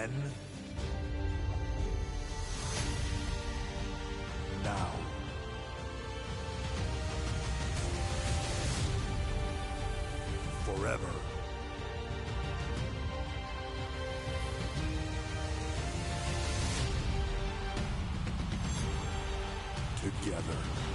Then, now, forever. Together.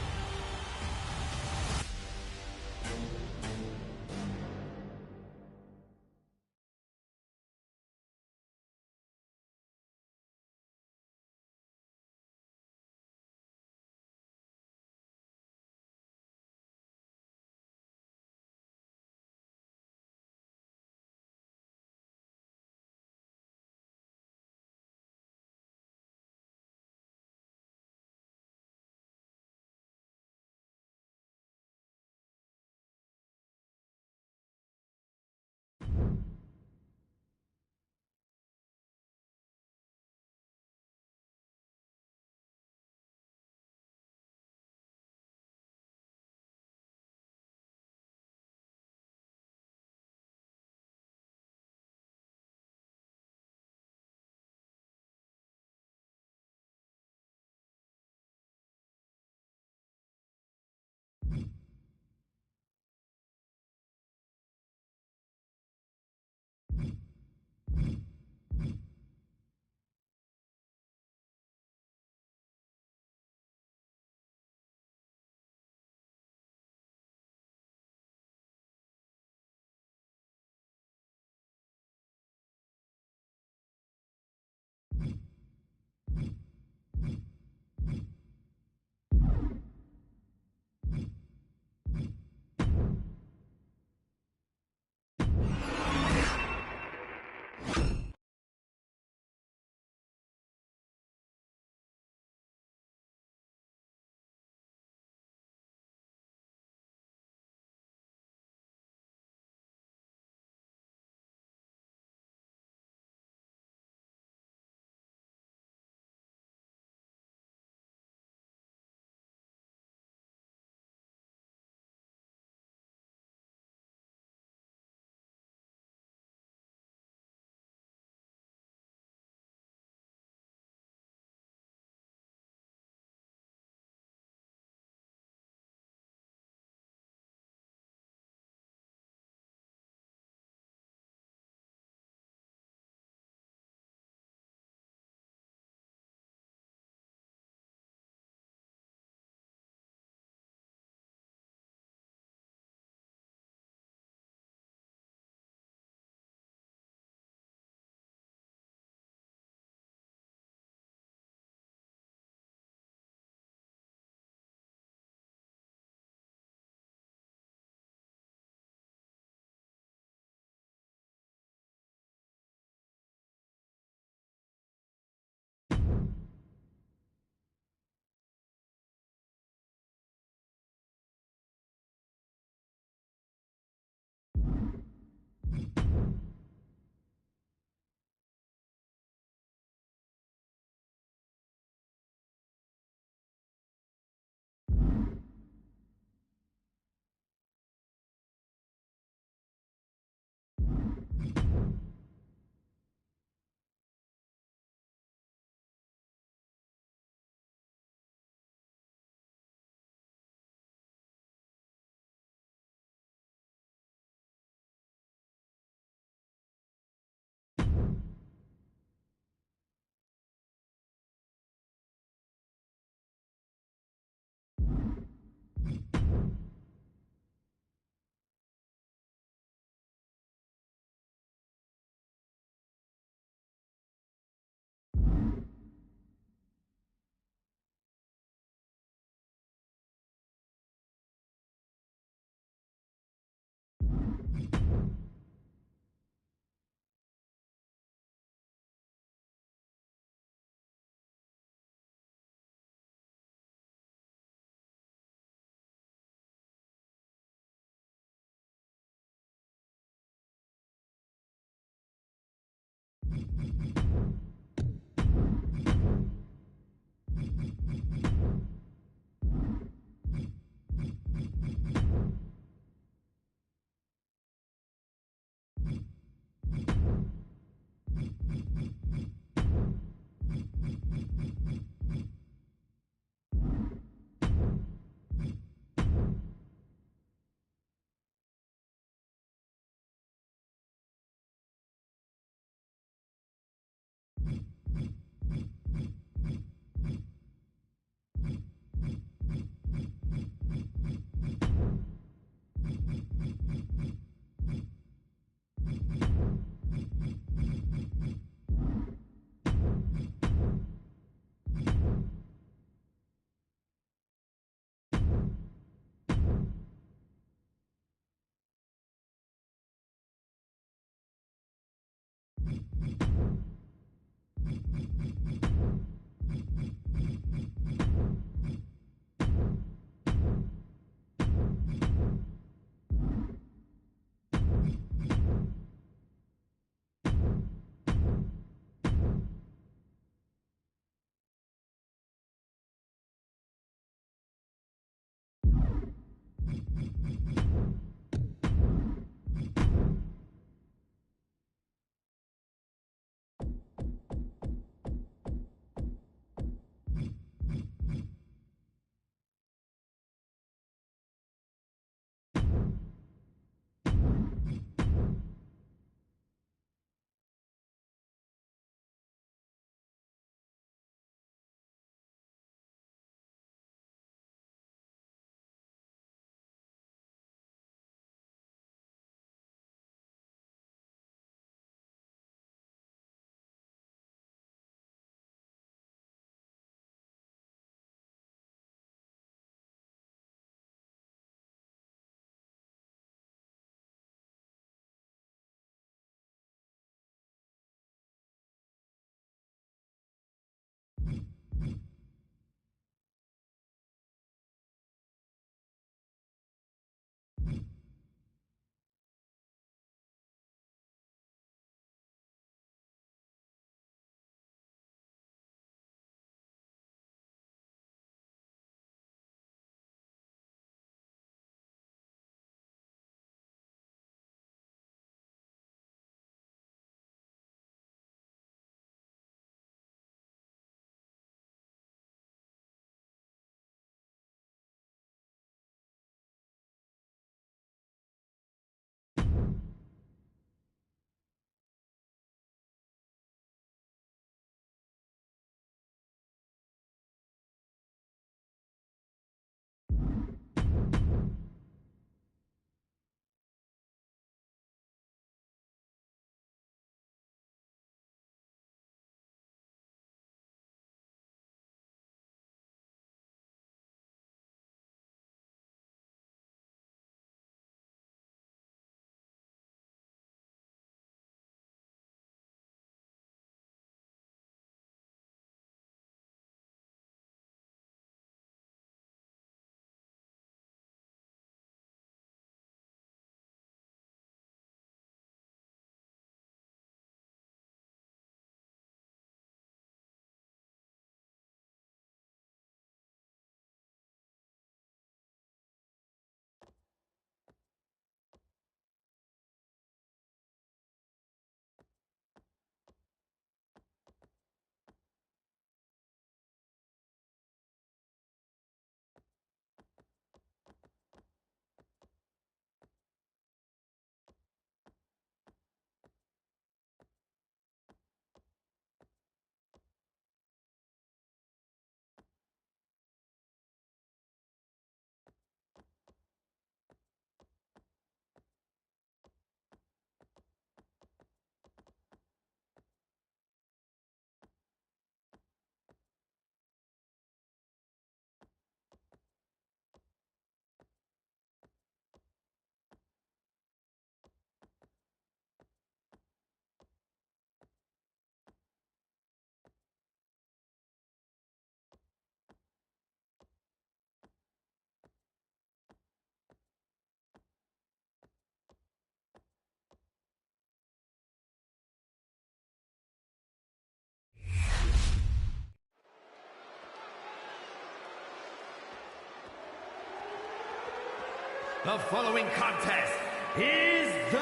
The following contest is the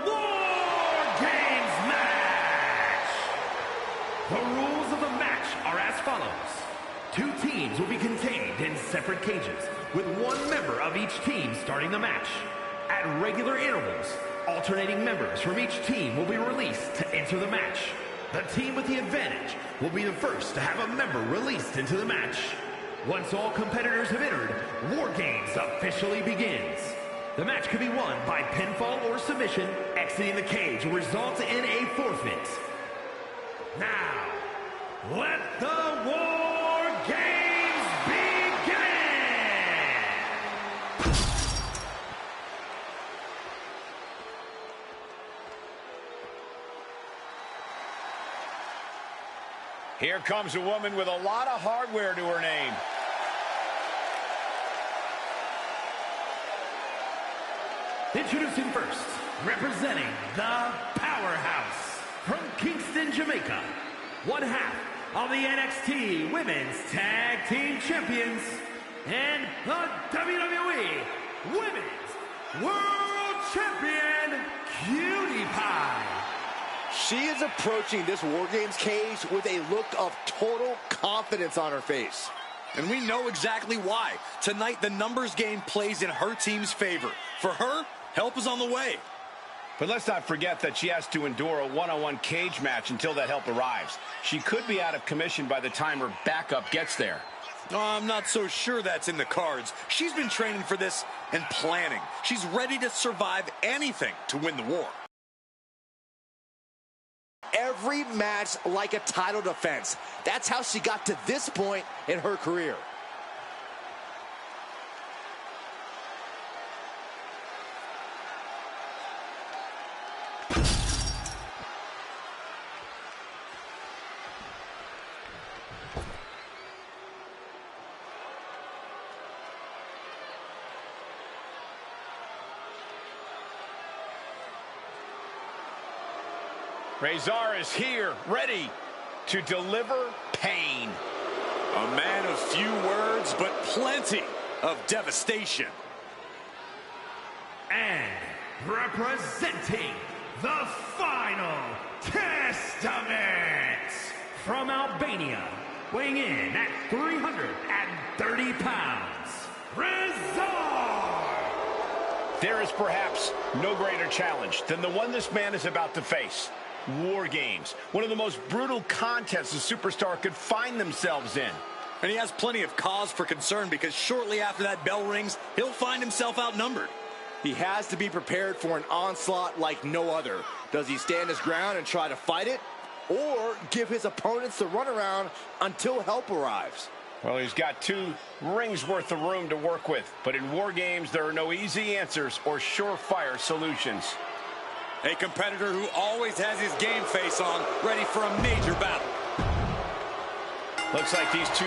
War Games match. The rules of the match are as follows. 2 teams will be contained in separate cages, with 1 member of each team starting the match. At regular intervals, alternating members from each team will be released to enter the match. The team with the advantage will be the first to have a member released into the match. Once all competitors have entered, War Games officially begins. The match can be won by pinfall or submission. Exiting the cage will result in a forfeit. Now, let the War Games begin! Here comes a woman with a lot of hardware to her name. Introducing first, representing the Powerhouse, from Kingston, Jamaica, 1/2 of the NXT Women's Tag Team Champions and the WWE Women's World Champion, Cutie Pie. She is approaching this War Games cage with a look of total confidence on her face. And we know exactly why. Tonight, the numbers game plays in her team's favor. For her, help is on the way. But let's not forget that she has to endure a one-on-one cage match until that help arrives. She could be out of commission by the time her backup gets there. I'm not so sure that's in the cards. She's been training for this and planning. She's ready to survive anything to win the war. Every match like a title defense. That's how she got to this point in her career. Razor is here, ready to deliver pain. A man of few words, but plenty of devastation. And representing the Final Testament, from Albania, weighing in at 330 pounds, Razor! There is perhaps no greater challenge than the one this man is about to face. War Games, one of the most brutal contests a superstar could find themselves in. And he has plenty of cause for concern because shortly after that bell rings, he'll find himself outnumbered. He has to be prepared for an onslaught like no other. Does he stand his ground and try to fight it? Or give his opponents the runaround until help arrives? Well, he's got 2 rings worth of room to work with. But in War Games, there are no easy answers or surefire solutions. A competitor who always has his game face on, ready for a major battle. Looks like these 2...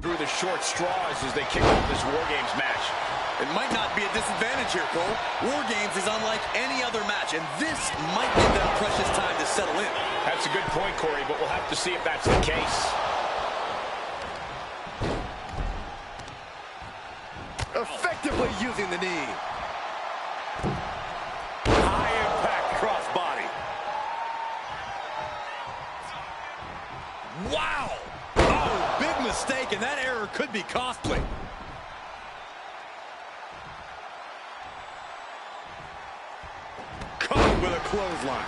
through the short straws as they kick off this War Games match. It might not be a disadvantage here, Cole. War Games is unlike any other match, and this might give them precious time to settle in. That's a good point, Corey, but we'll have to see if that's the case. Effectively using the knee. High impact crossbody. Wow! Oh, big mistake, and that error could be costly. Caught with a clothesline.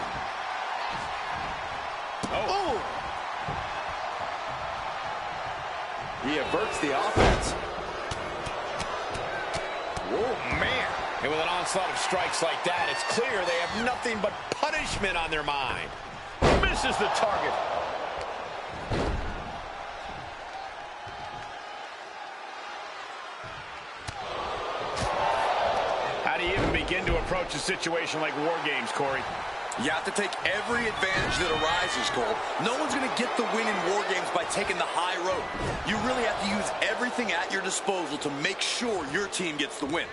Oh! He averts the offense. Whoa, man. And with an onslaught of strikes like that, it's clear they have nothing but punishment on their mind. Misses the target. How do you even begin to approach a situation like War Games, Corey? You have to take every advantage that arises, Cole. No one's going to get the win in War Games by taking the high road. You really have to use everything at your disposal to make sure your team gets the win.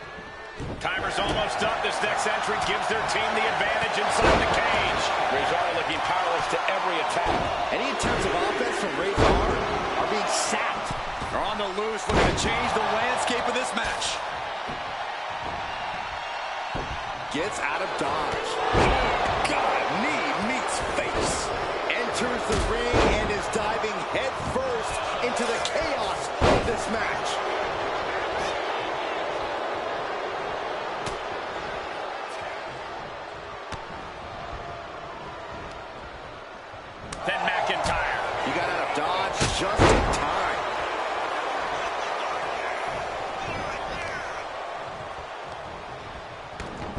Timer's almost up. This next entry gives their team the advantage inside the cage. Rezar looking powerless to every attack. Any attempts of offense from Rezar are being sapped. They're on the loose, looking to change the landscape of this match. Gets out of dodge. God, knee meets face. Enters the ring and is diving head first into the chaos of this match. Then McIntyre. He got out of dodge just in time.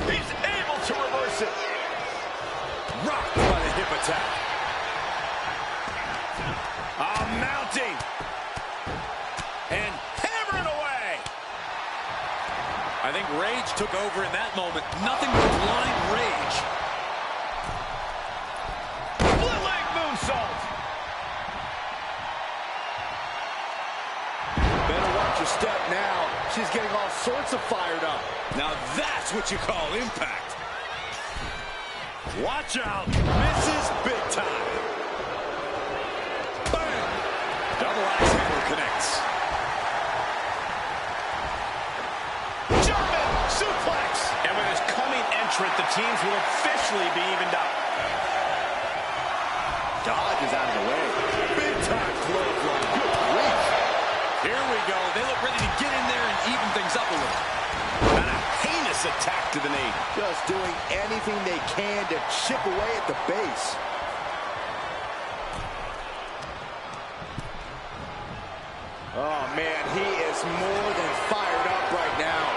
He's able to reverse it. Rocked by the hip attack. Mounting. And hammering away. I think rage took over in that moment. Nothing but blind rage. Split leg moonsault. Better watch your step now. She's getting all sorts of fired up. Now that's what you call impact. Watch out. Misses big time. Bam. Double axe handle connects. German suplex. And with his coming entrant, the teams will officially be evened up. Dodge is out of the way. Big time clothesline. Good grief. Here we go. They look ready to get in there and even things up a little. And a heinous attack to the knee. Just doing anything they can to chip away at the base. Oh, man, he is more than fired up right now.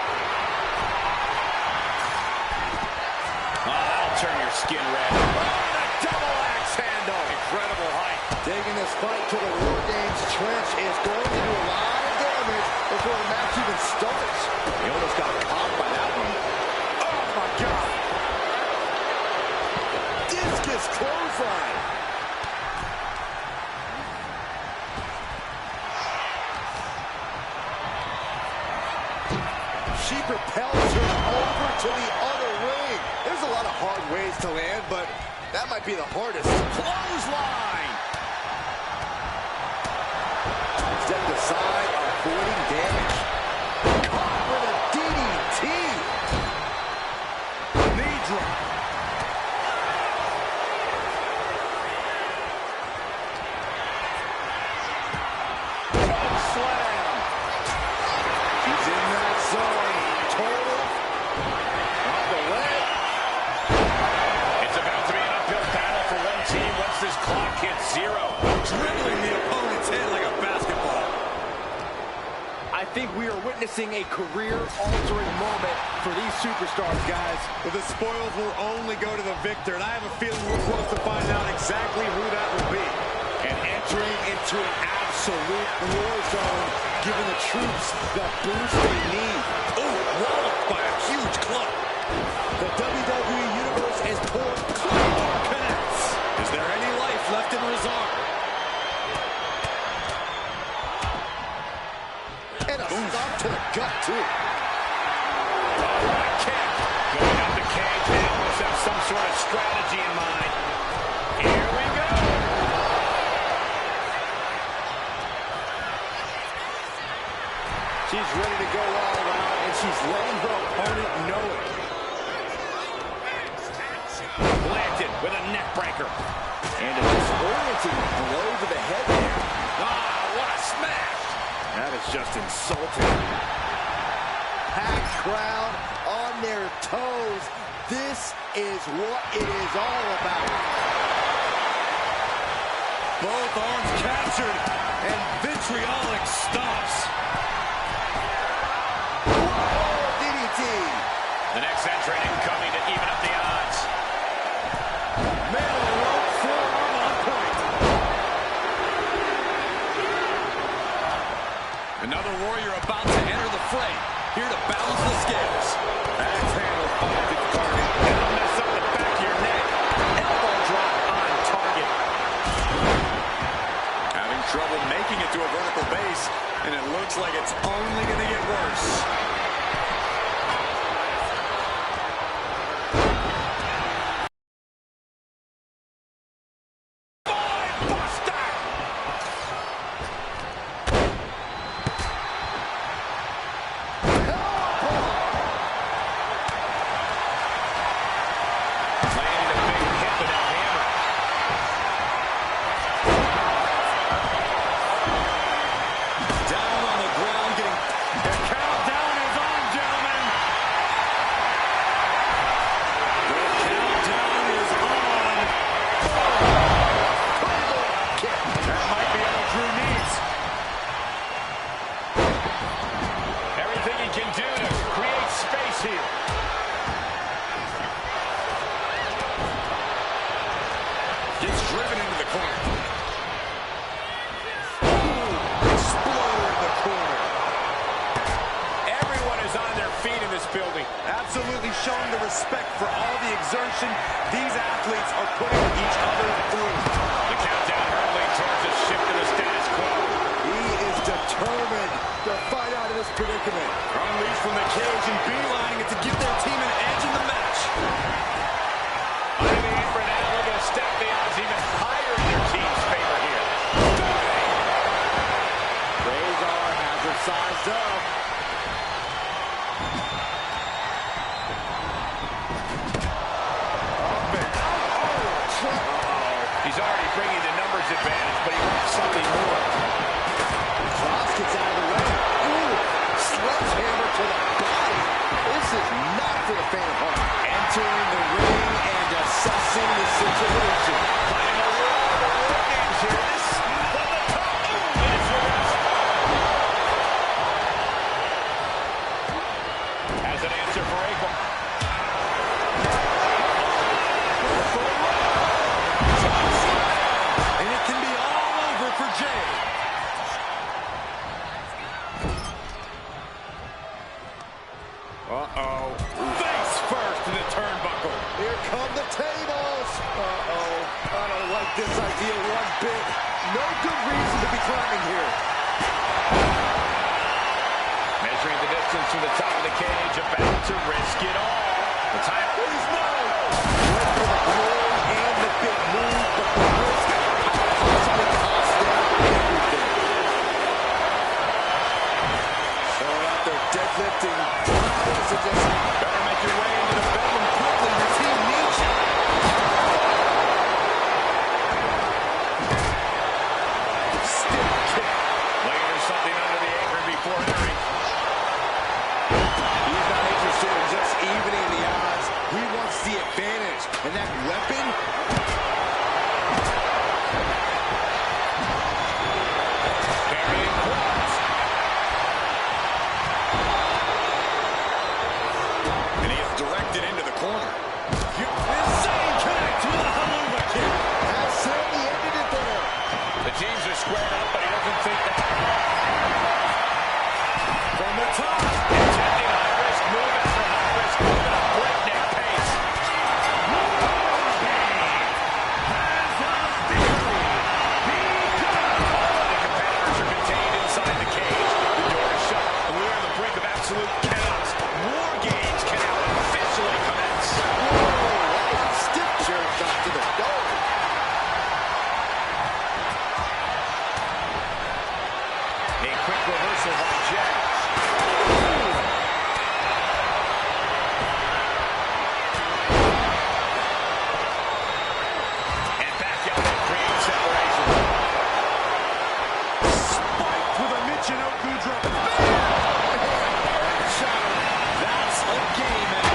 Oh, that'll turn your skin red. Oh, the double axe handle. Incredible height. Taking this fight to the War Games trench is going to do a lot of damage before the match even starts. He almost got caught by that one. Oh, my God. Discus clothesline. She propels her over to the other ring. There's a lot of hard ways to land, but that might be the hardest. Clothesline. Stepped aside, avoiding damage. Caught with a DDT. Knee drop. Choke slam. He's in that zone. Total. On the leg. It's about to be an uphill battle for one team once this clock hits zero. Dribbling the opponent's head like a basketball. I think we are witnessing a career-altering moment for these superstars, guys. But the spoils will only go to the victor, and I have a feeling we're close to find out exactly who that will be. And entering into an absolute war zone, giving the troops the boost they need. Oh, walloped by a huge club. The WWE Universe is pouring. Connects. Is there any life left in Rezar? to the gut, too. Oh, what a kick. Going up the cage, they must have some sort of strategy in mind. Here we go. She's ready to go all around, and she's letting her opponent know it. Planted with a neck breaker. And a disorienting blow to the head there. Ah, what a smash. That is just insulting. Packed crowd on their toes. This is what it is all about. Both arms captured, and vitriolic stops. DDT. The next entrant incoming to even up the odds. Man, rope forearm on point. Another warrior about to enter the fray. Here to balance the scales. Axe handle finds its target. That'll mess up the back of your neck. Elbow drop on target. Having trouble making it to a vertical base, and it looks like it's only going to get worse. Absolutely showing the respect for all the exertion these athletes are putting each other through. The countdown hurtling towards a shift to the status quo. He is determined to fight out of this predicament. Unleashed from the cage and beelining it to give their team an edge in the match. Finding the apron now, looking to stack the odds even higher in their team's favor here. Razor has her sized up. He's already bringing the numbers advantage, but he wants something more. Cross gets out of the way. Ooh, sledgehammer to the body. This is not for the faint of heart. Entering the ring and assessing the situation. Finding a little of the war games here. This from the top. It's reversed. Has an answer for April. And it can be all over for Jay. Uh-oh. Face first in the turnbuckle. Here come the tables. Uh-oh. I don't like this idea one bit. No good reason to be climbing here. Measuring the distance from the top of the cage, about to risk it all. The time. Please no. Went for the glory and the big move, but the risk possibly cost them everything. Showing out their deadlifting. Better make your way into the bedroom quickly. Your team needs you. Stick kick. Laying something under the apron before entering. He's not interested in just evening the odds. He wants the advantage. And that weapon? Carrying cross. And he is directed into the corner. Insane connect with a haluva kick. Has certainly ended it there. The teams are squared up, but he doesn't think that. From the top. Attempting a high-risk move after high-risk move at a breakneck pace. All of the competitors are contained inside the cage. The door is shut, and we are in the quick reversal by Jay. And back out and create separation. Spiked with a Michinoku drop. That's a game, and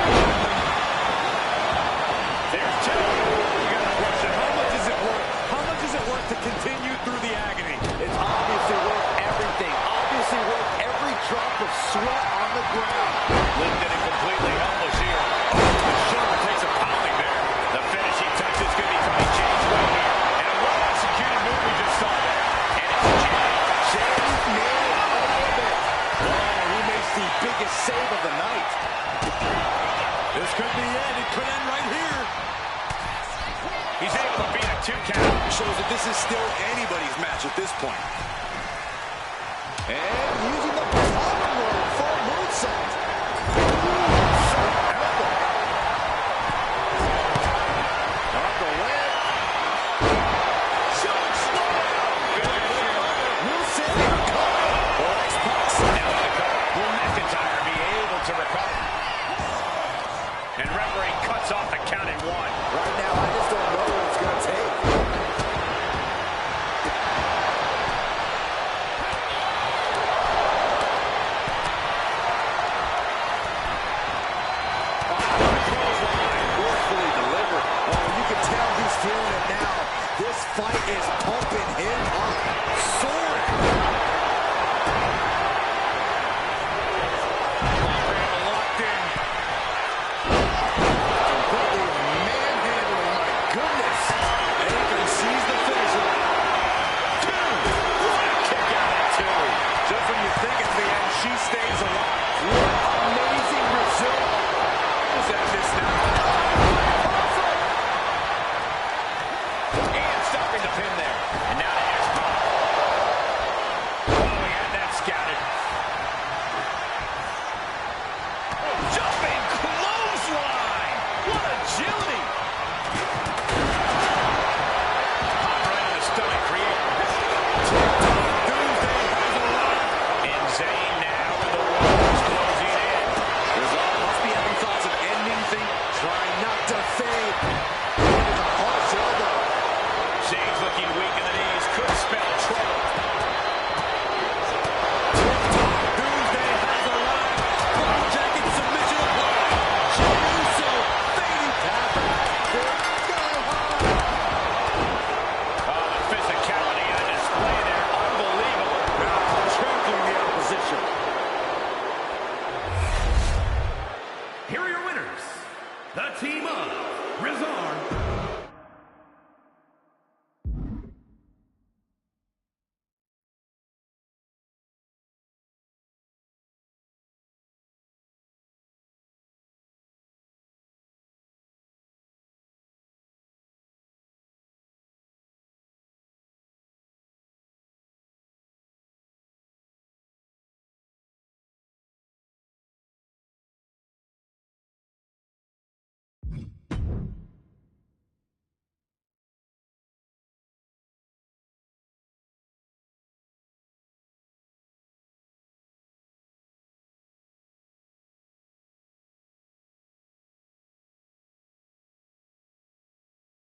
there's two. You got a question. How much is it worth? How much is it worth to continue through the agony? It's obviously worth everything. Obviously worth every drop of sweat on the ground. Lifted and completely helpless here. The shoulder takes a pounding there. The finishing touch is going to be coming Jay's way here. And a well-executed move we just saw there. And it's Jay. Jay's nailed all of it. Oh, he makes the biggest save of the night. This could be it. It could end right here. He's able to beat a 2 count. Shows that this is still anybody's match at this point. And